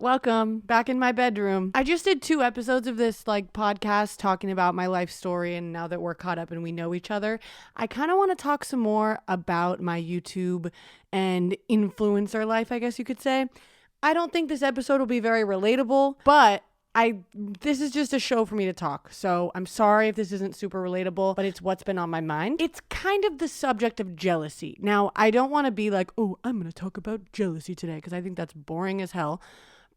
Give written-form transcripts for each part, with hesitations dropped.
Welcome back in my bedroom. I just did 2 episodes of this podcast talking about my life story, and now that we're caught up and we know each other, I kind of want to talk some more about my YouTube and influencer life, I guess you could say. I don't think this episode will be very relatable, but this is just a show for me to talk. So I'm sorry if this isn't super relatable, but it's what's been on my mind. It's kind of the subject of jealousy. Now, I don't want to be like, oh, I'm going to talk about jealousy today, because I think that's boring as hell.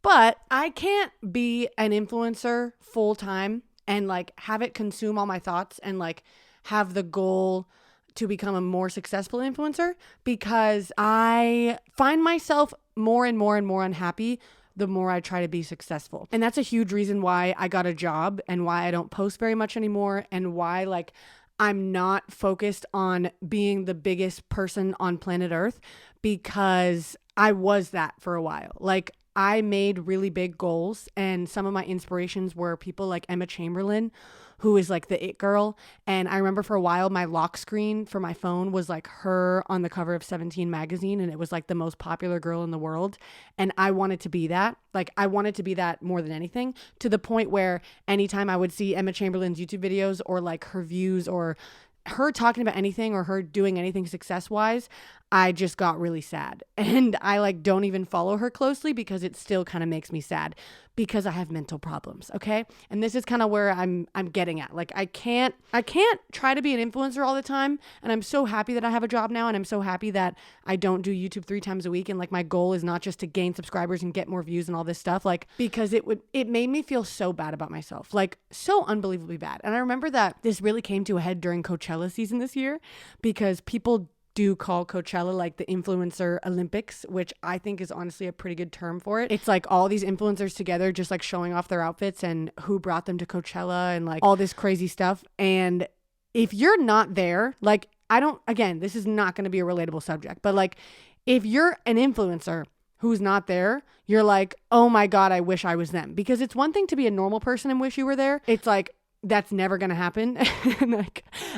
But I can't be an influencer full time and have it consume all my thoughts and have the goal to become a more successful influencer, because I find myself more and more and more unhappy the more I try to be successful. And that's a huge reason why I got a job and why I don't post very much anymore, and why I'm not focused on being the biggest person on planet Earth, because I was that for a while. I made really big goals, and some of my inspirations were people like Emma Chamberlain, who is the it girl. And I remember for a while, my lock screen for my phone was her on the cover of 17 magazine, and it was the most popular girl in the world. And I wanted to be that. I wanted to be that more than anything, to the point where anytime I would see Emma Chamberlain's YouTube videos, or her views, or her talking about anything, or her doing anything success-wise, I just got really sad. And I don't even follow her closely, because it still kind of makes me sad, because I have mental problems, okay? And this is kind of where I'm getting at. I can't try to be an influencer all the time, and I'm so happy that I have a job now, and I'm so happy that I don't do YouTube 3 times a week, and my goal is not just to gain subscribers and get more views and all this stuff, because it made me feel so bad about myself, so unbelievably bad. And I remember that this really came to a head during Coachella season this year, because people do call Coachella the influencer Olympics, which I think is honestly a pretty good term for it. It's all these influencers together just showing off their outfits and who brought them to Coachella and all this crazy stuff. And if you're not there, again, this is not going to be a relatable subject, but if you're an influencer who's not there, you're oh my God, I wish I was them. Because it's one thing to be a normal person and wish you were there. It's that's never going to happen. And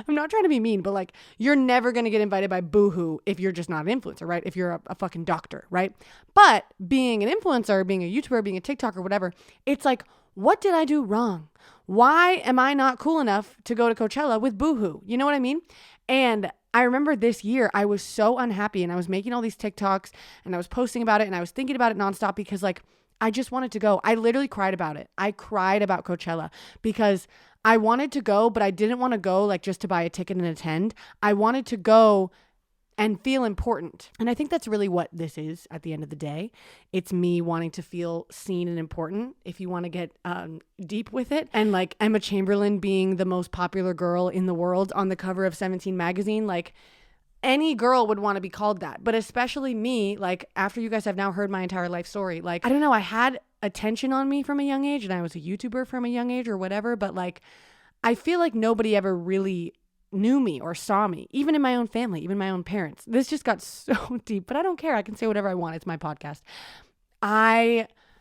I'm not trying to be mean, but you're never going to get invited by Boohoo if you're just not an influencer, right? If you're a fucking doctor, right? But being an influencer, being a YouTuber, being a TikToker, whatever, it's what did I do wrong? Why am I not cool enough to go to Coachella with Boohoo? You know what I mean? And I remember this year, I was so unhappy, and I was making all these TikToks, and I was posting about it, and I was thinking about it nonstop, because I just wanted to go. I literally cried about it. I cried about Coachella, because I wanted to go, but I didn't want to go just to buy a ticket and attend. I wanted to go and feel important. And I think that's really what this is at the end of the day. It's me wanting to feel seen and important, if you want to get deep with it. And Emma Chamberlain being the most popular girl in the world on the cover of 17 magazine, any girl would want to be called that. But especially me, after you guys have now heard my entire life story, I don't know, I had attention on me from a young age, and I was a YouTuber from a young age or whatever, but I feel nobody ever really knew me or saw me, even in my own family, even my own parents. This just got so deep, but I don't care. I can say whatever I want. It's my podcast.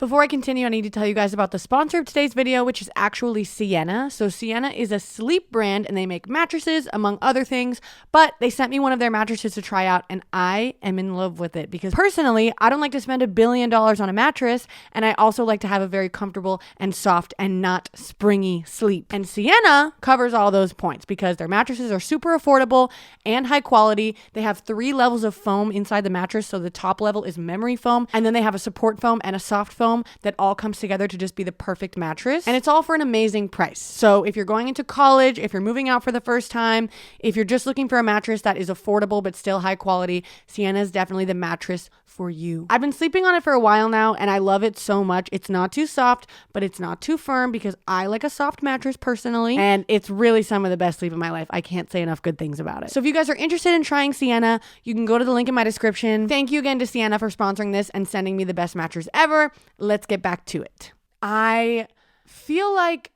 Before I continue, I need to tell you guys about the sponsor of today's video, which is actually Sienna. So Sienna is a sleep brand, and they make mattresses, among other things, but they sent me one of their mattresses to try out, and I am in love with it, because personally, I don't like to spend $1 billion on a mattress, and I also like to have a very comfortable and soft and not springy sleep. And Sienna covers all those points, because their mattresses are super affordable and high quality. They have 3 levels of foam inside the mattress, so the top level is memory foam, and then they have a support foam and a soft foam that all comes together to just be the perfect mattress. And it's all for an amazing price. So if you're going into college, if you're moving out for the first time, if you're just looking for a mattress that is affordable but still high quality, Sienna is definitely the mattress for you. I've been sleeping on it for a while now, and I love it so much. It's not too soft, but it's not too firm, because I like a soft mattress personally, and it's really some of the best sleep in my life. I can't say enough good things about it. So if you guys are interested in trying Sienna, you can go to the link in my description. Thank you again to Sienna for sponsoring this and sending me the best mattress ever. Let's get back to it. I feel like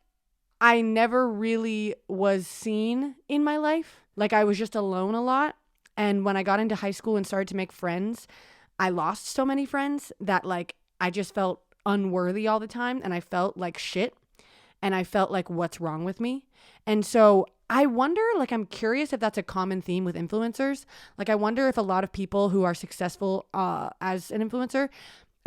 I never really was seen in my life. I was just alone a lot. And when I got into high school and started to make friends, I lost so many friends that I just felt unworthy all the time, and I felt like shit, and I felt what's wrong with me? And so I wonder, I'm curious if that's a common theme with influencers. I wonder if a lot of people who are successful as an influencer,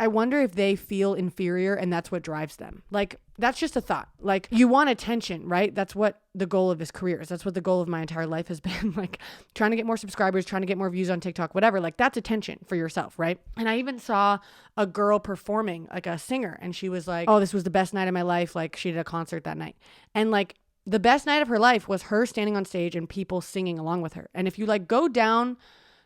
I wonder if they feel inferior and that's what drives them. Like, that's just a thought. Like, you want attention, right? That's what the goal of this career is. That's what the goal of my entire life has been. Like, trying to get more subscribers, trying to get more views on TikTok, whatever. Like, that's attention for yourself, right? And I even saw a girl performing, like a singer, and she was like, oh, this was the best night of my life. Like, she did a concert that night. And like, the best night of her life was her standing on stage and people singing along with her. And if you like go down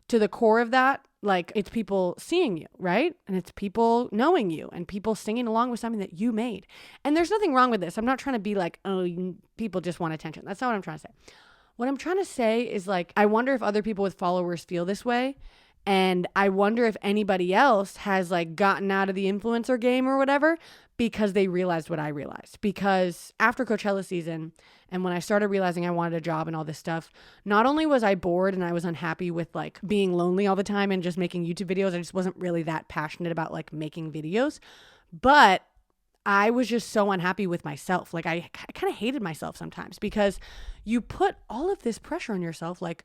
to the core of that, like, it's people seeing you, right? And it's people knowing you and people singing along with something that you made. And there's nothing wrong with this. I'm not trying to be like, oh, people just want attention. That's not what I'm trying to say. What I'm trying to say is, like, I wonder if other people with followers feel this way. And I wonder if anybody else has like gotten out of the influencer game or whatever because they realized what I realized. Because after Coachella season, and when I started realizing I wanted a job and all this stuff, not only was I bored and I was unhappy with like being lonely all the time and just making YouTube videos, I just wasn't really that passionate about like making videos, but I was just so unhappy with myself. Like, I kind of hated myself sometimes because you put all of this pressure on yourself. Like,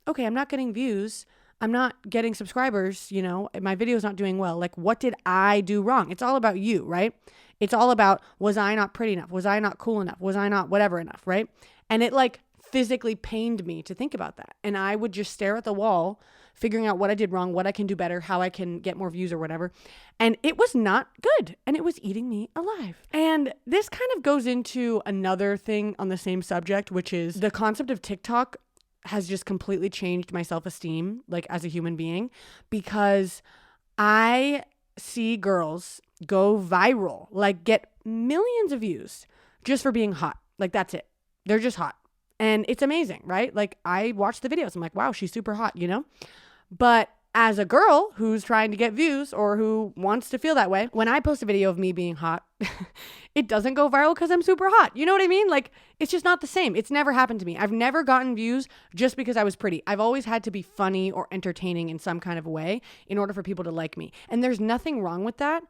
okay, I'm not getting views. I'm not getting subscribers, you know, my video's not doing well. Like, what did I do wrong? It's all about you, right? It's all about, was I not pretty enough? Was I not cool enough? Was I not whatever enough, right? And it like physically pained me to think about that. And I would just stare at the wall, figuring out what I did wrong, what I can do better, how I can get more views or whatever. And it was not good. And it was eating me alive. And this kind of goes into another thing on the same subject, which is the concept of TikTok has just completely changed my self-esteem, like as a human being, because I see girls go viral, like get millions of views just for being hot. Like, that's it. They're just hot. And it's amazing, right? Like, I watch the videos. I'm like, wow, she's super hot, you know? But as a girl who's trying to get views or who wants to feel that way, when I post a video of me being hot, it doesn't go viral because I'm super hot. You know what I mean? Like, it's just not the same. It's never happened to me. I've never gotten views just because I was pretty. I've always had to be funny or entertaining in some kind of way in order for people to like me. And there's nothing wrong with that,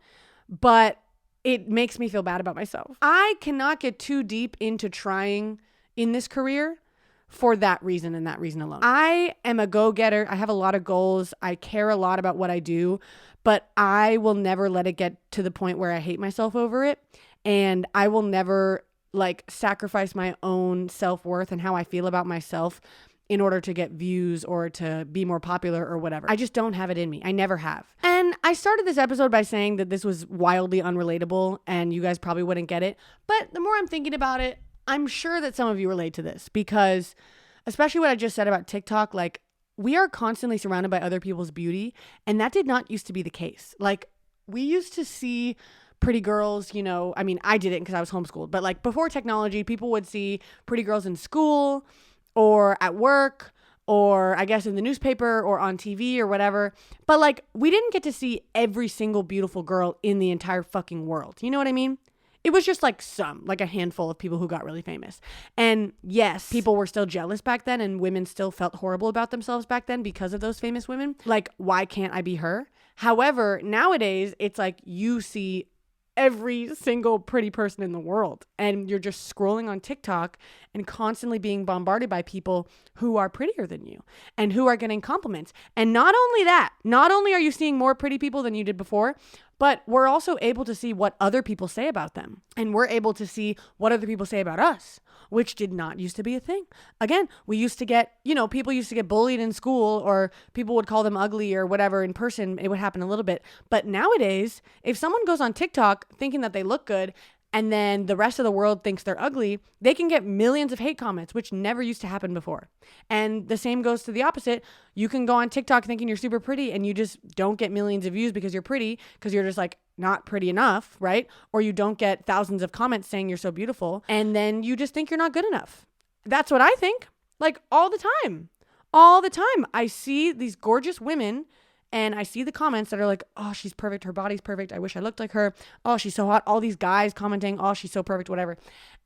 but it makes me feel bad about myself. I cannot get too deep into trying in this career for that reason and that reason alone. I am a go-getter. I have a lot of goals. I care a lot about what I do, but I will never let it get to the point where I hate myself over it. And I will never like sacrifice my own self-worth and how I feel about myself in order to get views or to be more popular or whatever. I just don't have it in me. I never have. And I started this episode by saying that this was wildly unrelatable and you guys probably wouldn't get it. But the more I'm thinking about it, I'm sure that some of you relate to this because especially what I just said about TikTok, like, we are constantly surrounded by other people's beauty. And that did not used to be the case. Like, we used to see pretty girls, you know, I mean, I did it because I was homeschooled, but like before technology, people would see pretty girls in school or at work or I guess in the newspaper or on TV or whatever. But like, we didn't get to see every single beautiful girl in the entire fucking world. You know what I mean? It was just like a handful of people who got really famous. And yes, people were still jealous back then and women still felt horrible about themselves back then because of those famous women. Like, why can't I be her? However, nowadays, it's like you see every single pretty person in the world and you're just scrolling on TikTok and constantly being bombarded by people who are prettier than you and who are getting compliments. And not only that, not only are you seeing more pretty people than you did before, but we're also able to see what other people say about them. And we're able to see what other people say about us, which did not used to be a thing. Again, we used to get, you know, people used to get bullied in school or people would call them ugly or whatever in person. It would happen a little bit. But nowadays, if someone goes on TikTok thinking that they look good and then the rest of the world thinks they're ugly, they can get millions of hate comments, which never used to happen before. And the same goes to the opposite. You can go on TikTok thinking you're super pretty and you just don't get millions of views because you're pretty, because you're just like not pretty enough, right? Or you don't get thousands of comments saying you're so beautiful and then you just think you're not good enough. That's what I think. Like all the time. All the time. I see these gorgeous women and I see the comments that are like, oh, she's perfect. Her body's perfect. I wish I looked like her. Oh, she's so hot. All these guys commenting, oh, she's so perfect, whatever.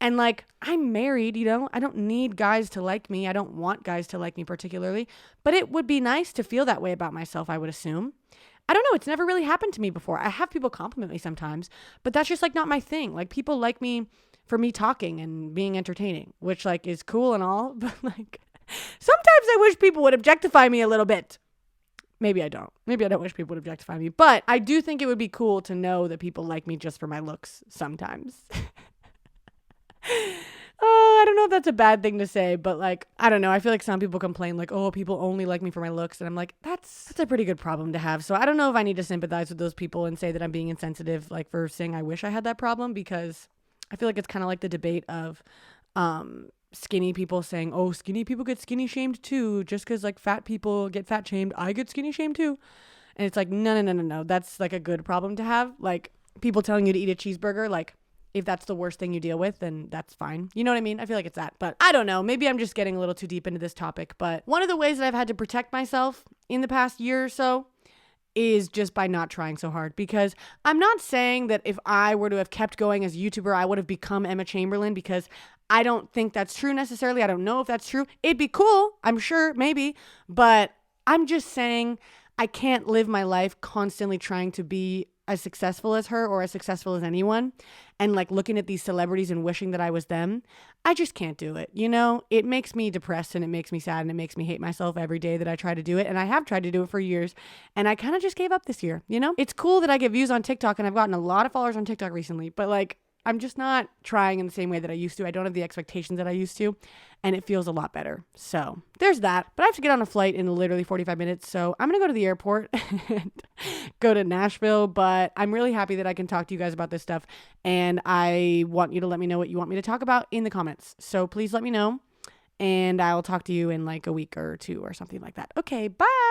And like, I'm married, you know, I don't need guys to like me. I don't want guys to like me particularly, but it would be nice to feel that way about myself, I would assume. I don't know. It's never really happened to me before. I have people compliment me sometimes, but that's just like not my thing. Like people like me for me talking and being entertaining, which like is cool and all, but like sometimes I wish people would objectify me a little bit. Maybe I don't. Maybe I don't wish people would objectify me. But I do think it would be cool to know that people like me just for my looks sometimes. Oh, I don't know if that's a bad thing to say, but like, I don't know. I feel like some people complain like, oh, people only like me for my looks. And I'm like, that's a pretty good problem to have. So I don't know if I need to sympathize with those people and say that I'm being insensitive, like for saying I wish I had that problem, because I feel like it's kind of like the debate of skinny people saying, oh, skinny people get skinny shamed too. Just because like fat people get fat shamed, I get skinny shamed too. And it's like, no. That's like a good problem to have. Like people telling you to eat a cheeseburger, like, if that's the worst thing you deal with, then that's fine. You know what I mean? I feel like it's that. But I don't know. Maybe I'm just getting a little too deep into this topic. But one of the ways that I've had to protect myself in the past year or so is just by not trying so hard. Because I'm not saying that if I were to have kept going as a YouTuber, I would have become Emma Chamberlain, because I don't think that's true necessarily. I don't know if that's true. It'd be cool. I'm sure, maybe. But I'm just saying I can't live my life constantly trying to be as successful as her or as successful as anyone, and like looking at these celebrities and wishing that I was them. I just can't do it. You know, it makes me depressed and it makes me sad and it makes me hate myself every day that I try to do it. And I have tried to do it for years, and I kind of just gave up this year. You know, it's cool that I get views on TikTok, and I've gotten a lot of followers on TikTok recently, but like, I'm just not trying in the same way that I used to. I don't have the expectations that I used to, and it feels a lot better. So there's that. But I have to get on a flight in literally 45 minutes. So I'm going to go to the airport and go to Nashville. But I'm really happy that I can talk to you guys about this stuff. And I want you to let me know what you want me to talk about in the comments. So please let me know. And I'll talk to you in like a week or two or something like that. Okay, bye.